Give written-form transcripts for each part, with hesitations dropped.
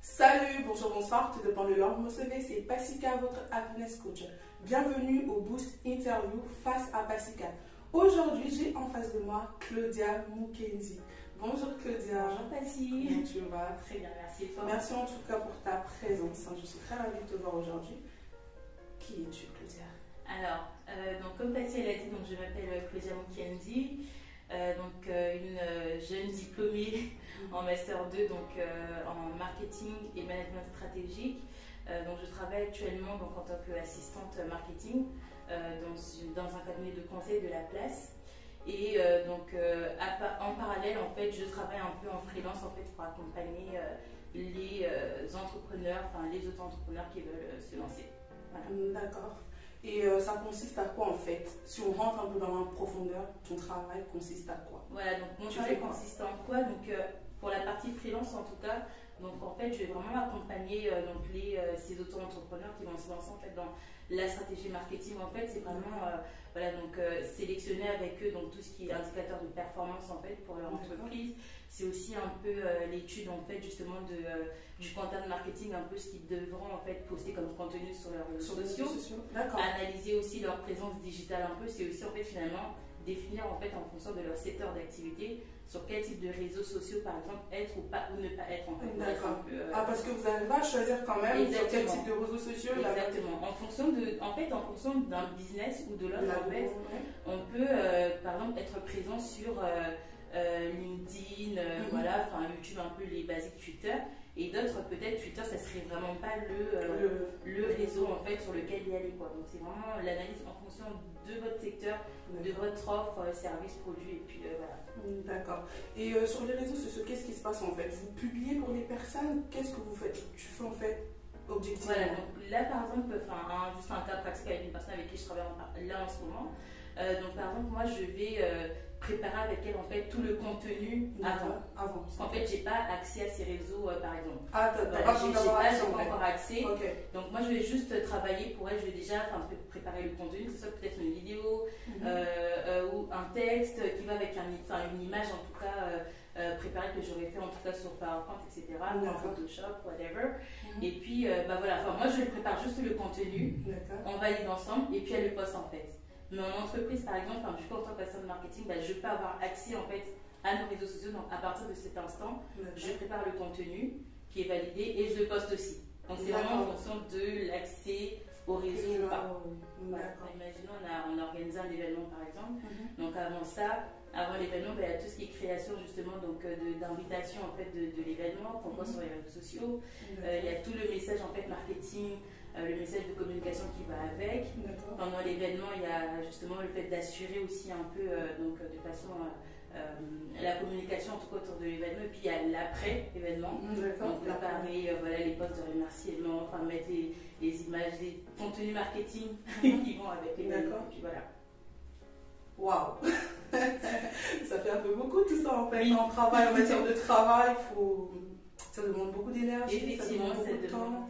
Salut, bonjour, bonsoir, tout dépend de l'heure. Vous me recevez, c'est Passika, votre happiness coach. Bienvenue au Boost Interview face à Passika. Aujourd'hui, j'ai en face de moi Claudia Mukenzi. Bonjour Claudia. Bonjour Passy. Comment tu vas? Très bien, merci. Toi? Merci en tout cas pour ta présence. Je suis très ravie de te voir aujourd'hui. Qui es-tu Claudia? Alors, comme Passy elle a dit, je m'appelle Claudia Mukenzi. Une jeune diplômée en Master 2 en marketing et management stratégique. Je travaille actuellement en tant qu'assistante marketing dans un cabinet de conseil de la place. Et en parallèle, en fait, je travaille un peu en freelance pour accompagner les entrepreneurs, les auto-entrepreneurs qui veulent se lancer. Voilà. D'accord. Et ça consiste à quoi en fait? Si on rentre un peu dans la profondeur, ton travail consiste à quoi? Voilà, donc mon travail consiste en quoi? Pour la partie freelance en tout cas, en fait je vais vraiment accompagner ces auto-entrepreneurs qui vont se lancer en fait dans la stratégie marketing. En fait c'est vraiment sélectionner avec eux tout ce qui est indicateur de performance en fait pour leur entreprise. C'est aussi un peu l'étude en fait justement du content marketing, un peu ce qu'ils devront en fait poster comme contenu sur leurs réseaux sociaux. Analyser aussi leur présence digitale un peu, c'est aussi en fait finalement définir en fait en fonction de leur secteur d'activité sur quel type de réseaux sociaux par exemple être ou ne pas être en fait. D'accord. Parce que vous n'allez pas choisir quand même sur quel type de réseaux sociaux. Exactement. En fonction d'un business ou de l'autre en fait, on peut par exemple être présent sur LinkedIn, YouTube, un peu les basiques Twitter, et d'autres peut-être Twitter ça serait vraiment pas le réseau en fait sur lequel y aller quoi. Donc c'est vraiment l'analyse en fonction de votre secteur, de votre offre, service, produit, et puis voilà. D'accord. Et sur les réseaux sociaux, qu'est-ce qui se passe en fait? Vous publiez pour les personnes? Qu'est-ce que vous faites? Tu fais en fait objectivement? Voilà, donc là par exemple, juste un cas pratique avec une personne avec qui je travaille là en ce moment. Par exemple, moi je vais préparer avec elle en fait tout le contenu avant. Parce qu'en fait, j'ai pas accès à ces réseaux par exemple. T'as pas encore accès. Donc moi je vais juste travailler pour elle, je vais déjà préparer le contenu, que ce soit peut-être une vidéo ou un texte qui va avec une image en tout cas préparée que j'aurais fait en tout cas sur PowerPoint, etc. Photoshop, whatever. Et puis moi je prépare juste le contenu, on valide ensemble et puis elle le poste en fait. Mais en entreprise, par exemple, du coup, en tant que personne marketing, je peux avoir accès en fait à nos réseaux sociaux. Donc, à partir de cet instant, je prépare le contenu qui est validé et je le poste aussi. Donc, c'est vraiment en fonction de l'accès au réseau ou pas. Imaginons, on a organisé un événement, par exemple. Donc, avant l'événement, il y a tout ce qui est création justement d'invitation en fait de l'événement qu'on voit sur les réseaux sociaux. Il y a tout le message en fait marketing, le message de communication qui va avec. Pendant l'événement, il y a justement le fait d'assurer aussi un peu de façon la communication en tout cas autour de l'événement, et puis il y a l'après-événement. Donc préparer les posts de remerciement, mettre les images, les contenus marketing qui vont avec l'événement. Puis voilà. Waouh. Ça fait un peu beaucoup tout ça en fait. En travail, en matière de travail, ça demande beaucoup d'énergie. Effectivement,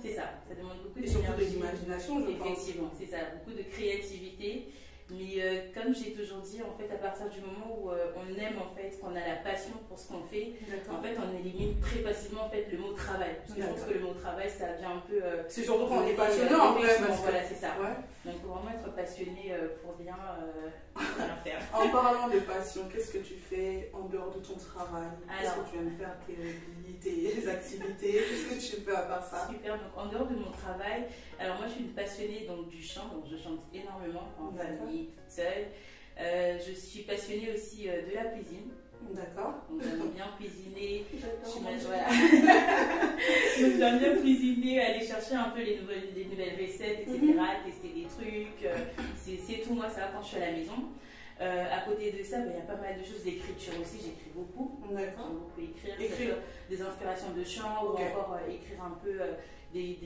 c'est ça. Ça demande beaucoup d'énergie. Et surtout de l'imagination, je pense. Effectivement, c'est ça. Beaucoup de créativité. Mais comme j'ai toujours dit, en fait, à partir du moment où on aime, en fait, qu'on a la passion pour ce qu'on fait, en fait, on élimine très facilement en fait, le mot travail. Parce que je pense que le mot travail, ça vient un peu. C'est surtout quand on est passionné en fait. Voilà, c'est ça. Donc, il faut vraiment être passionné pour bien faire. En parlant de passion, qu'est-ce que tu fais en dehors de ton travail? Qu'est-ce que tu aimes faire, tes activités? Qu'est-ce que tu fais à part ça? Super. Donc, en dehors de mon travail, alors moi, je suis une passionnée du chant. Donc, je chante énormément en famille, toute seule. Je suis passionnée aussi de la cuisine. D'accord. Donc j'aime bien cuisiner. J'aime bien cuisiner, aller chercher un peu les nouvelles recettes, etc. Tester des trucs. C'est tout moi ça quand je suis à la maison. À côté de ça, il y a pas mal de choses. L'écriture aussi, j'écris beaucoup. J'aime beaucoup écrire. Des inspirations de chant ou encore écrire un peu des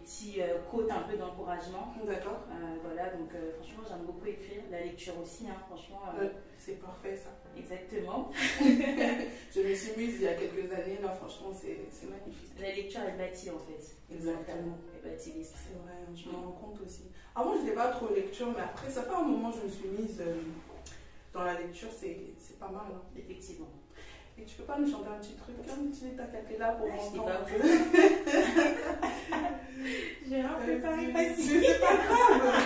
petits quotes un peu d'encouragement. Franchement, j'aime beaucoup écrire. La lecture aussi, franchement. C'est parfait ça. Exactement. Je me suis mise il y a quelques années, là franchement c'est magnifique. La lecture elle bâtit en fait. Exactement. Elle bâtit l'esprit. C'est vrai, je me rends compte aussi. Avant je n'étais pas trop lecture, mais après ça fait un moment que je me suis mise dans la lecture, c'est pas mal. Effectivement. Et tu peux pas nous chanter un petit truc, un utiliser ta calculatrice pour m'entendre. J'ai un peu parlé facile. C'est pas grave.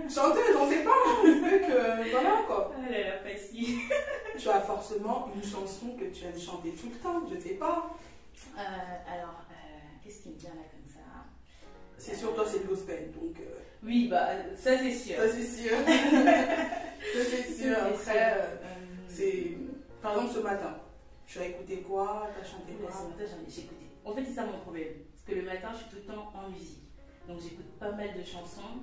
Chanteuse, on sait pas, que voilà quoi. Ah là là, facile. Tu as forcément une chanson que tu aimes chanter tout le temps, je sais pas. Alors, qu'est-ce qui me vient là comme ça? C'est sûr, toi, c'est le gospel, donc... Oui, bah, ça c'est sûr. Ça c'est sûr. Ça c'est sûr. Après, c'est... Par exemple, ce matin, tu as écouté quoi? Tu as chanté quoi? Ce matin, j'ai écouté. En fait, c'est ça mon problème. Parce que le matin, je suis tout le temps en musique. Donc, j'écoute pas mal de chansons.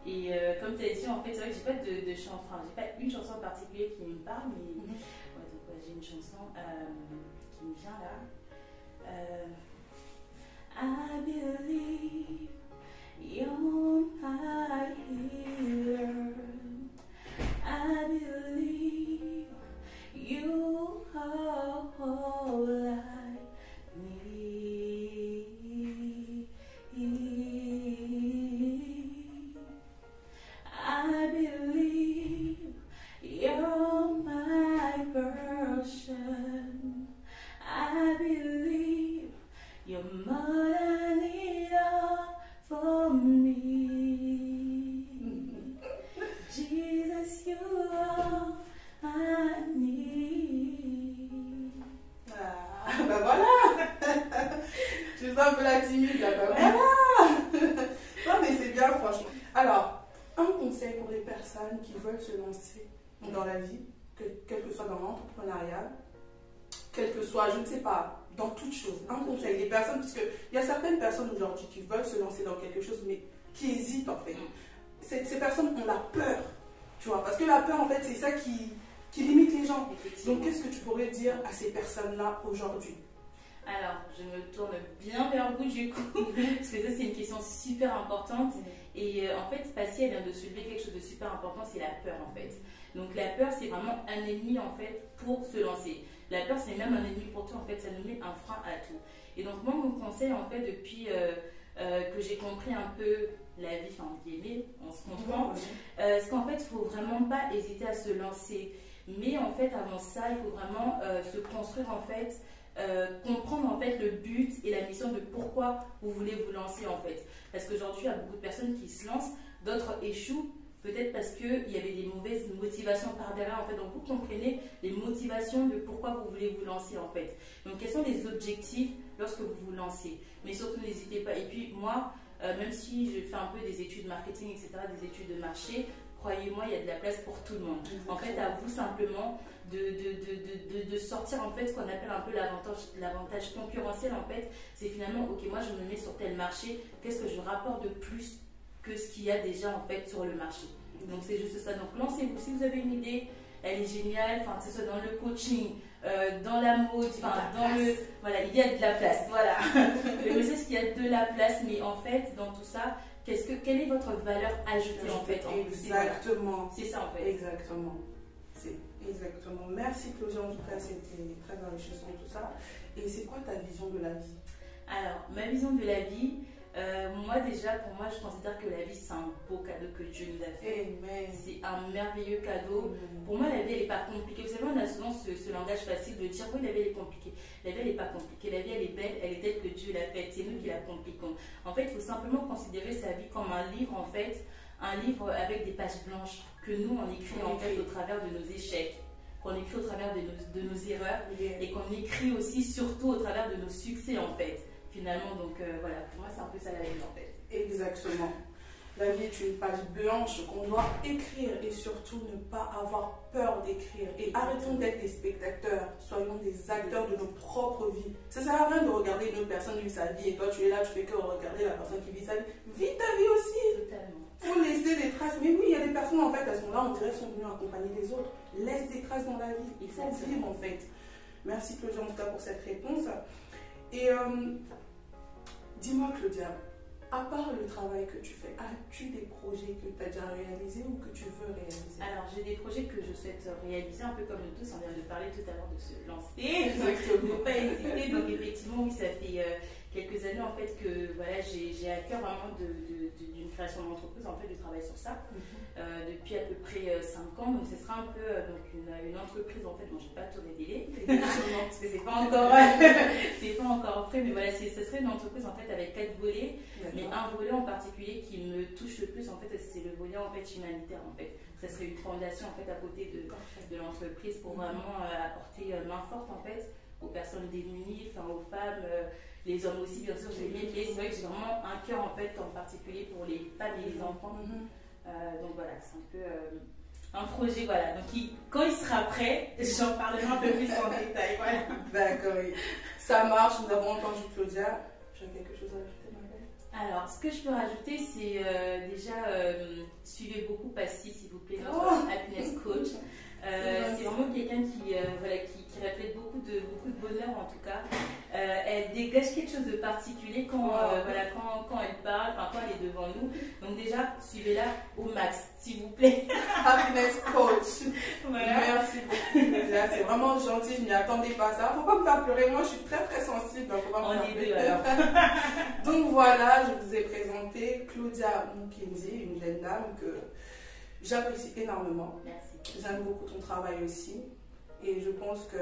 Et comme tu as dit, en fait, c'est vrai que j'ai pas de chanson... Enfin, j'ai pas une chanson en particulier qui me parle, mais... Ouais, donc, j'ai une chanson qui me vient là. I believe you're my healer. I believe you are all I need. I believe you're my portion. I believe you're more than enough for me. Jesus, you are I need. Ah, bah voilà. Tu es un peu la timide là, bah voilà. Non mais c'est bien franchement. Alors, un conseil pour les personnes qui veulent se lancer dans la vie, quel que soit dans l'entrepreneuriat, quel que soit, je ne sais pas, dans toute chose. Un conseil, les personnes, parce qu'il y a certaines personnes aujourd'hui qui veulent se lancer dans quelque chose, mais qui hésitent en fait. Ces personnes ont la peur, tu vois, parce que la peur en fait, c'est ça qui limite les gens. Donc, qu'est-ce que tu pourrais dire à ces personnes-là aujourd'hui? Alors, je me tourne bien vers vous du coup, parce que ça c'est une question super importante. Et en fait, Passy, elle vient de soulever quelque chose de super important, c'est la peur en fait. Donc la peur, c'est vraiment un ennemi en fait pour se lancer. La peur, c'est même un ennemi pour toi en fait, ça nous met un frein à tout. Et donc moi, mon conseil en fait, depuis que j'ai compris un peu la vie, enfin guillemets, on se comprend, c'est qu'en fait, il ne faut vraiment pas hésiter à se lancer. Mais en fait, avant ça, il faut vraiment se construire en fait, comprendre en fait le but et la mission de pourquoi vous voulez vous lancer en fait. Parce qu'aujourd'hui, il y a beaucoup de personnes qui se lancent, d'autres échouent, peut-être parce qu'il y avait des mauvaises motivations par derrière en fait. Donc vous comprenez les motivations de pourquoi vous voulez vous lancer en fait. Donc quels sont les objectifs lorsque vous vous lancez. Mais surtout n'hésitez pas. Et puis moi, même si je fais un peu des études marketing, etc., des études de marché, croyez-moi, il y a de la place pour tout le monde. En fait, à vous simplement de sortir en fait ce qu'on appelle un peu l'avantage concurrentiel en fait. C'est finalement, ok, moi je me mets sur tel marché, qu'est-ce que je rapporte de plus que ce qu'il y a déjà en fait sur le marché. Donc c'est juste ça. Donc lancez-vous. Si vous avez une idée, elle est géniale, enfin, que ce soit dans le coaching, dans la mode, enfin, dans le... Voilà, il y a de la place, voilà. Le message, c'est qu'il y a de la place, mais en fait, dans tout ça, quelle est votre valeur ajoutée en fait? Exactement. C'est ça en fait. Exactement. C'est exactement. Merci Claudia, en tout cas, c'était très enrichissant tout ça. Et c'est quoi ta vision de la vie? Alors, ma vision de la vie, moi déjà, pour moi, je considère que la vie, c'est un beau cadeau que Dieu nous a fait. C'est un merveilleux cadeau. Pour moi, la vie, elle n'est pas compliquée. Vous savez, on a souvent ce langage facile de dire, oui, la vie, elle est compliquée. La vie, elle n'est pas compliquée. La vie, elle est belle, elle est telle que Dieu l'a faite. C'est nous qui la compliquons. En fait, il faut simplement considérer sa vie comme un livre, en fait, un livre avec des pages blanches que nous, on écrit en fait au travers de nos échecs, qu'on écrit au travers de nos erreurs et qu'on écrit aussi surtout au travers de nos succès, en fait. Finalement, donc voilà, pour moi c'est un peu ça la vie en fait. Exactement. La vie est une page blanche qu'on doit écrire et surtout ne pas avoir peur d'écrire. Et arrêtons d'être des spectateurs, soyons des acteurs de nos propres vies. Ça sert à rien de regarder une autre personne vivre sa vie et toi tu es là, tu fais que regarder la personne qui vit sa vie. Vis ta vie aussi. Totalement. Faut laisser des traces. Mais oui, il y a des personnes en fait, elles sont là, on dirait qu'elles sont venues accompagner les autres. Laisse des traces dans la vie. Il faut vivre en fait. Merci Claudia en tout cas pour cette réponse. Et dis-moi Claudia, à part le travail que tu fais, as-tu des projets que tu as déjà réalisés ou que tu veux réaliser? Alors j'ai des projets que je souhaite réaliser, un peu comme nous tous, on vient de parler tout à l'heure de se lancer. Exactement. Il ne faut pas hésiter. Donc effectivement, oui, ça fait quelques années en fait que voilà, j'ai à cœur vraiment d'une création d'entreprise, en fait, de travailler sur ça. Depuis à peu près 5 ans, donc ce sera un peu donc une entreprise en fait dont je ne vais pas tout révéler parce que c'est pas encore prêt, mais voilà, ce serait une entreprise en fait avec 4 volets, mais un volet en particulier qui me touche le plus en fait, c'est le volet en fait humanitaire en fait. Ça serait une fondation en fait à côté de l'entreprise pour vraiment apporter main forte en fait aux personnes démunies, enfin aux femmes, les hommes aussi bien sûr, j'ai mis, mais c'est vrai que j'ai vraiment un cœur en fait en particulier pour les femmes et les enfants. Donc voilà, c'est un peu un projet, voilà. Donc quand il sera prêt, j'en parlerai un peu plus en détail. Voilà. D'accord, oui. Ça marche, nous avons entendu Claudia. Tu as quelque chose à ajouter, Marie? Alors, ce que je peux rajouter, c'est déjà suivez beaucoup Passy, s'il vous plaît, notre happiness coach. C'est vraiment quelqu'un qui reflète beaucoup de bonheur en tout cas. Elle dégage quelque chose de particulier quand elle parle, quand elle est devant nous. Donc déjà, suivez-la au max, s'il vous plaît. Happiness coach. Voilà. Merci beaucoup. C'est vraiment gentil, je m'y attendais pas à ça. Faut pas me faire pleurer, moi je suis très très sensible. Donc faut pas me faire pleurer. Donc voilà, je vous ai présenté Claudia Mukendi, une jeune dame que j'apprécie énormément. Merci. J'aime beaucoup ton travail aussi. Et je pense que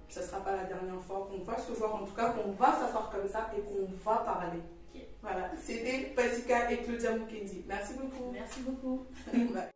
ce ne sera pas la dernière fois qu'on va se voir, en tout cas qu'on va s'asseoir comme ça et qu'on va parler. Okay. Voilà, c'était Pasika et Claudia Mukendi. Merci beaucoup. Merci beaucoup. Bye.